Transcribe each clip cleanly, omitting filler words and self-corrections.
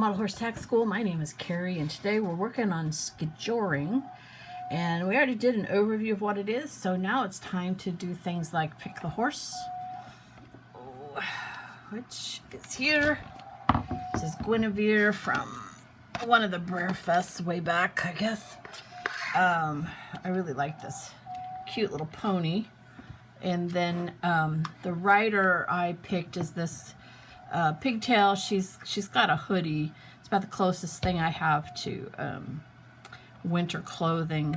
Model Horse Tack School. My name is Carrie, and today we're working on Skijoring. And we already did an overview of what it is, so now it's time to do things like pick the horse, which is here. This is Guinevere from one of the Brer Fests way back, I guess. I really like this cute little pony. And then the rider I picked is this Pigtail. She's got a hoodie. It's about the closest thing I have to winter clothing,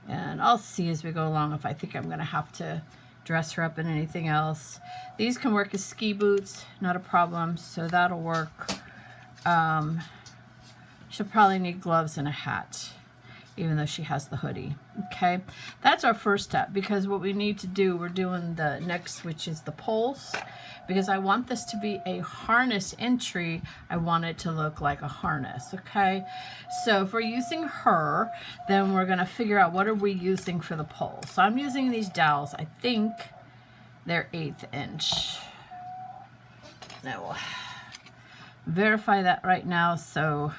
and I'll see as we go along if I think I'm gonna have to dress her up in anything else. These can work as ski boots, not a problem, so that'll work. She'll probably need gloves and a hat, even though she has the hoodie. Okay, that's our first step, because what we need to do, we're doing the next, which is the poles, because I want this to be a harness entry. I want it to look like a harness. Okay, so if we're using her, then we're gonna figure out what are we using for the poles. So I'm using these dowels. I think they're 1/8 inch. I will verify that right now. So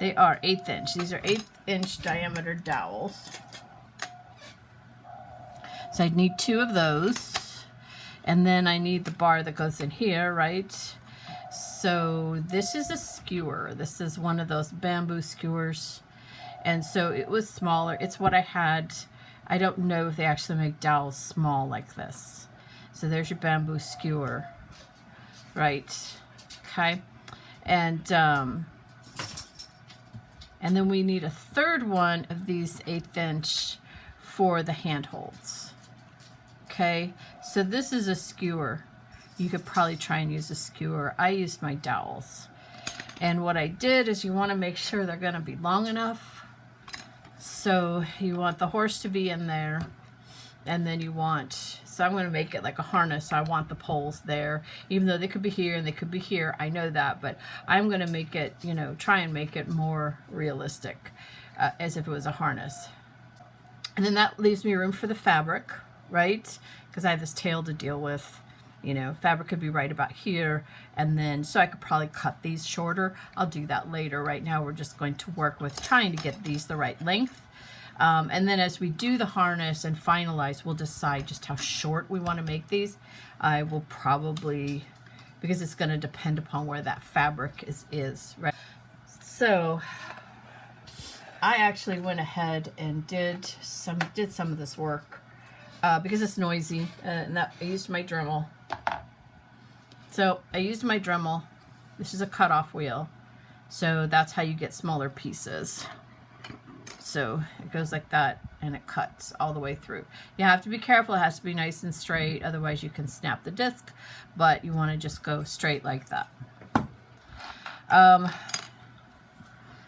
they are 1/8 inch. These are 1/8 inch diameter dowels. So I'd need 2 of those. And then I need the bar that goes in here, right? So this is a skewer. This is one of those bamboo skewers. And so it was smaller. It's what I had. I don't know if they actually make dowels small like this. So there's your bamboo skewer, right? Okay. And then we need a third one of these 1/8 inch for the handholds. Okay, so this is a skewer. You could probably try and use a skewer. I used my dowels. And what I did is you want to make sure they're going to be long enough. So you want the horse to be in there. And then you want, so I'm going to make it like a harness. So I want the poles there, even though they could be here and they could be here. I know that, but I'm going to make it, you know, try and make it more realistic, as if it was a harness. And then that leaves me room for the fabric, right? Because I have this tail to deal with. You know, fabric could be right about here, and then so I could probably cut these shorter. I'll do that later. Right now we're just going to work with trying to get these the right length. And then as we do the harness and finalize, we'll decide just how short we want to make these. I will probably, because it's going to depend upon where that fabric is, right? So I actually went ahead and did some of this work because it's noisy, and that I used my Dremel. So I used my Dremel. This is a cutoff wheel, so that's how you get smaller pieces. So it goes like that, and it cuts all the way through. You have to be careful. It has to be nice and straight, otherwise you can snap the disc, but you want to just go straight like that.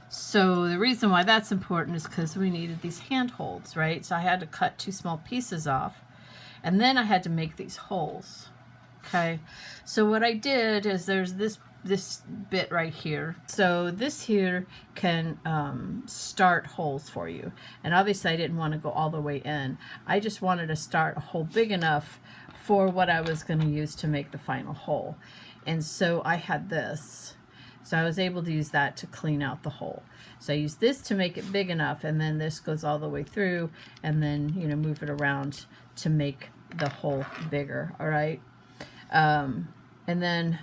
So the reason why that's important is because we needed these handholds, right? So I had to cut 2 small pieces off, and then I had to make these holes. Okay, so what I did is there's this bit right here. So this here can start holes for you. And obviously I didn't want to go all the way in. I just wanted to start a hole big enough for what I was going to use to make the final hole. And so I had this. So I was able to use that to clean out the hole. So I used this to make it big enough, and then this goes all the way through, and then, you know, move it around to make the hole bigger. All right. And then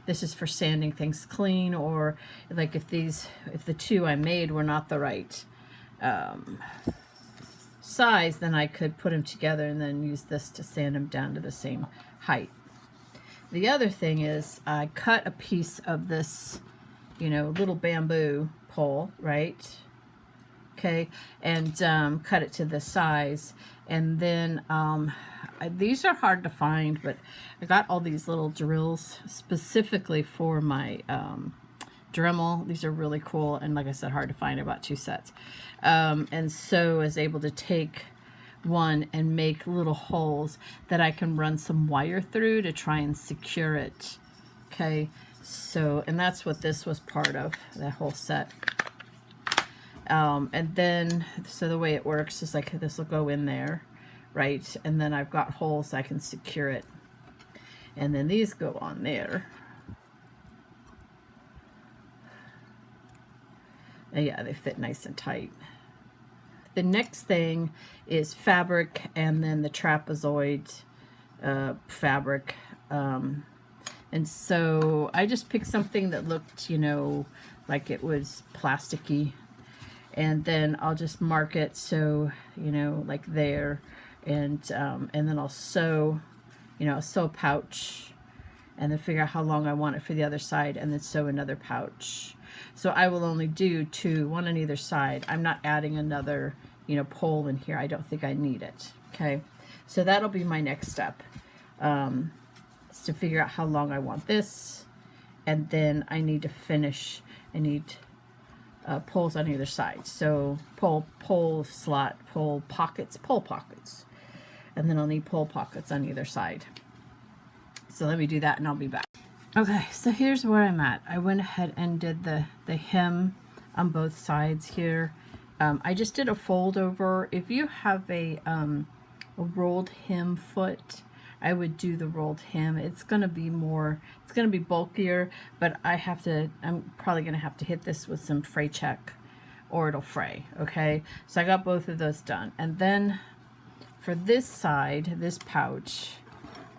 this is for sanding things clean, or like if the 2 I made were not the right size, then I could put them together and then use this to sand them down to the same height. The other thing is I cut a piece of this, you know, little bamboo pole, right? Okay, and cut it to this size, and then these are hard to find, but I got all these little drills specifically for my Dremel. These are really cool, and like I said, hard to find, about 2 sets. And so I was able to take one and make little holes that I can run some wire through to try and secure it. Okay, so, and that's what this was part of, that whole set. And then, so the way it works is like this will go in there, right? And then I've got holes so I can secure it. And then these go on there. Yeah, they fit nice and tight. The next thing is fabric, and then the trapezoid fabric. And so I just picked something that looked, you know, like it was plasticky. And then I'll just mark it so, you know, like there. And then I'll sew, you know, sew a pouch, and then figure out how long I want it for the other side, and then sew another pouch. So I will only do two, one on either side. I'm not adding another, you know, pole in here. I don't think I need it. Okay, so that'll be my next step, is to figure out how long I want this, and then I need to finish. I need poles on either side. So pole slot, pole pockets, and then I'll need pole pockets on either side. So let me do that and I'll be back. Okay, so here's where I'm at. I went ahead and did the hem on both sides here. I just did a fold over. If you have a rolled hem foot, I would do the rolled hem. It's going to be more, it's going to be bulkier, but I'm probably going to have to hit this with some fray check or it'll fray, okay? So I got both of those done. And then for this side, this pouch,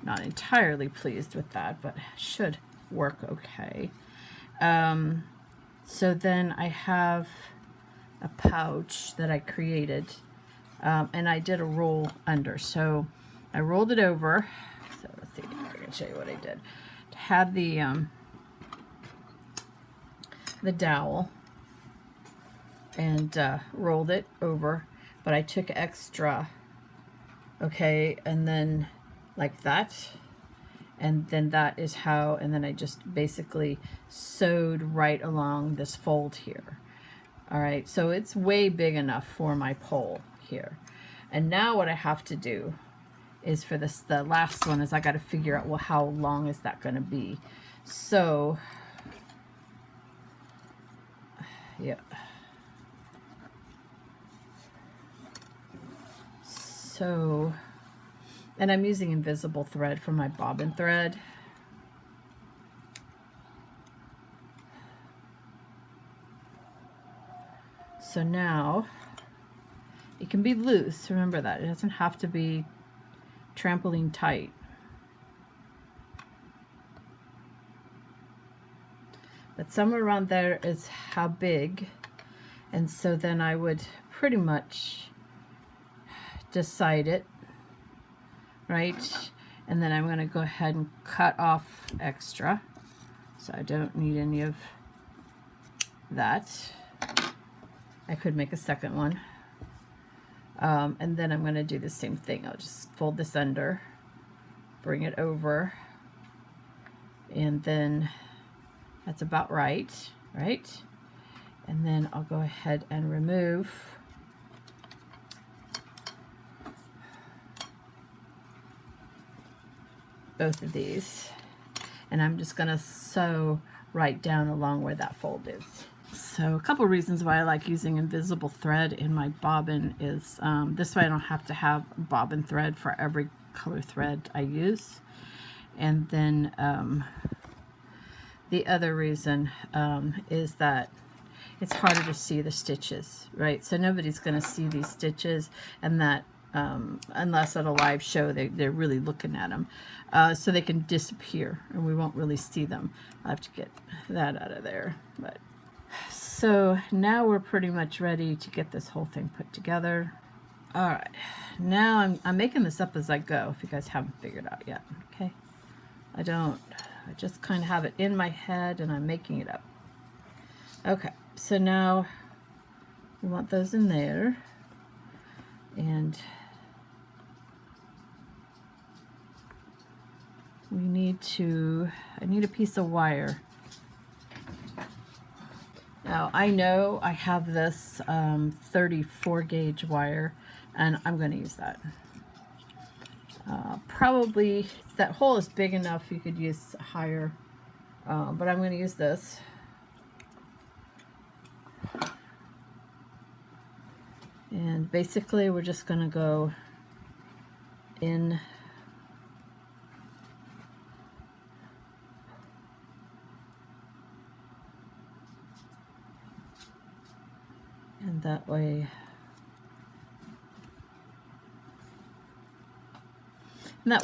not entirely pleased with that, but should work okay. So then I have a pouch that I created, and I did a roll under. So I rolled it over. So let's see if I can show you what I did. Had the dowel and rolled it over, but I took extra, okay, and then like that, and then that is how, and then I just basically sewed right along this fold here. All right, so it's way big enough for my pole here. And now what I have to do is for this, the last one is I got to figure out, well, how long is that going to be? So yeah, so, and I'm using invisible thread for my bobbin thread. So now it can be loose. Remember that. It doesn't have to be trampoline tight. But somewhere around there is how big. And so then I would pretty much decide it, right? And then I'm going to go ahead and cut off extra. So I don't need any of that. I could make a second one. And then I'm going to do the same thing. I'll just fold this under, bring it over, and then that's about right, right? And then I'll go ahead and remove both of these. And I'm just going to sew right down along where that fold is. So a couple reasons why I like using invisible thread in my bobbin is this way I don't have to have bobbin thread for every color thread I use. And then the other reason is that it's harder to see the stitches, right? So nobody's going to see these stitches, and that unless at a live show they're really looking at them. So they can disappear and we won't really see them. I have to get that out of there. But so now we're pretty much ready to get this whole thing put together. All right, now I'm making this up as I go, if you guys haven't figured out yet, okay? I just kind of have it in my head and I'm making it up. Okay, so now we want those in there, and I need a piece of wire. Now I know I have this 34 gauge wire, and I'm going to use that. Probably that hole is big enough you could use higher, but I'm going to use this. And basically we're just going to go in And that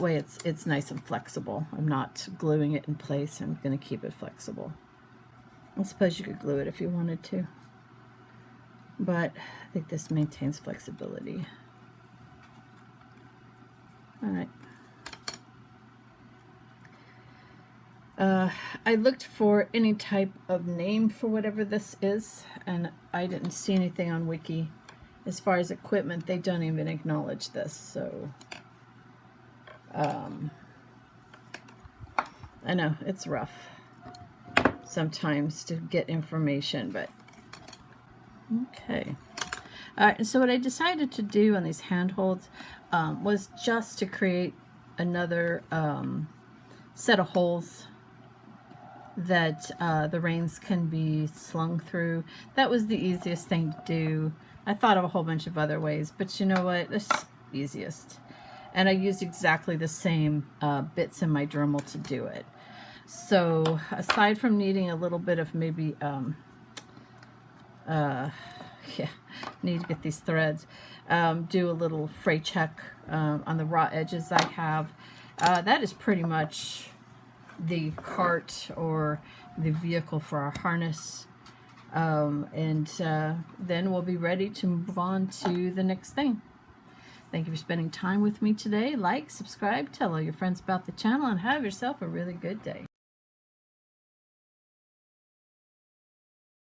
way, it's nice and flexible. I'm not gluing it in place. I'm going to keep it flexible. I suppose you could glue it if you wanted to, but I think this maintains flexibility. All right. I looked for any type of name for whatever this is, and I didn't see anything on Wiki. As far as equipment, they don't even acknowledge this, so I know it's rough sometimes to get information, but okay. All right, so what I decided to do on these handholds was just to create another set of holes that the reins can be slung through. That was the easiest thing to do. I thought of a whole bunch of other ways, but you know what? It's easiest. And I used exactly the same bits in my Dremel to do it. So aside from needing a little bit of maybe, need to get these threads, do a little fray check on the raw edges I have. That is pretty much the cart or the vehicle for our harness, and then we'll be ready to move on to the next thing. Thank you for spending time with me today. Like, subscribe, tell all your friends about the channel, and have yourself a really good day.